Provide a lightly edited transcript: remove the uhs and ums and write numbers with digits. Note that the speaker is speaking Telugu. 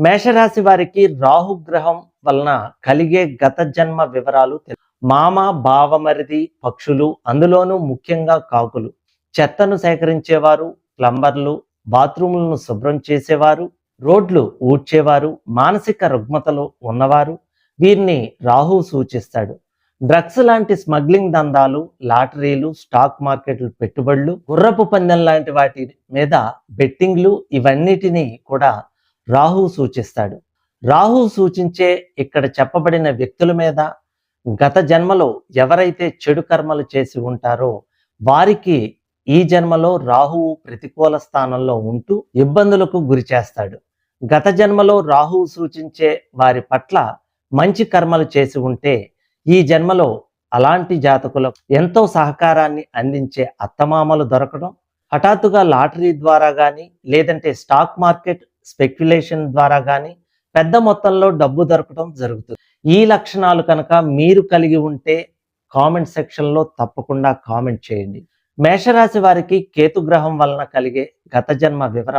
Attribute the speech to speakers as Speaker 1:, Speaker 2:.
Speaker 1: మేషరాశి వారికి రాహుగ్రహం వలన కలిగే గత జన్మ వివరాలు మామ బావమరిది పక్షులు, అందులోనూ ముఖ్యంగా కాకులు, చెత్తను సేకరించేవారు, ప్లంబర్లు, బాత్రూములను శుభ్రం చేసేవారు, రోడ్లు ఊడ్చేవారు, మానసిక రుగ్మతలు ఉన్నవారు, వీరిని రాహు సూచిస్తాడు. డ్రగ్స్ లాంటి స్మగ్లింగ్ దందాలు, లాటరీలు, స్టాక్ మార్కెట్లు పెట్టుబడులు, గుర్రపు పందెం లాంటి వాటి మీద బెట్టింగ్లు, ఇవన్నిటినీ కూడా రాహు సూచిస్తాడు. రాహు సూచించే ఇక్కడ చెప్పబడిన వ్యక్తుల మీద గత జన్మలో ఎవరైతే చెడు కర్మలు చేసి ఉంటారో వారికి ఈ జన్మలో రాహువు ప్రతికూల స్థానంలో ఉంటూ ఇబ్బందులకు గురి చేస్తాడు. గత జన్మలో రాహువు సూచించే వారి పట్ల మంచి కర్మలు చేసి ఉంటే ఈ జన్మలో అలాంటి జాతకులకు ఎంతో సహకారాన్ని అందించే అత్తమామలు దొరకడం, హఠాత్తుగా లాటరీ ద్వారా కానీ లేదంటే స్టాక్ మార్కెట్ స్పెక్యులేషన్ ద్వారా కానీ పెద్ద మొత్తంలో డబ్బు దొరకడం జరుగుతుంది. ఈ లక్షణాలు కనుక మీరు కలిగి ఉంటే కామెంట్ సెక్షన్లో తప్పకుండా కామెంట్ చేయండి. మేషరాశి వారికి కేతుగ్రహం వలన కలిగే గత జన్మ వివరాలు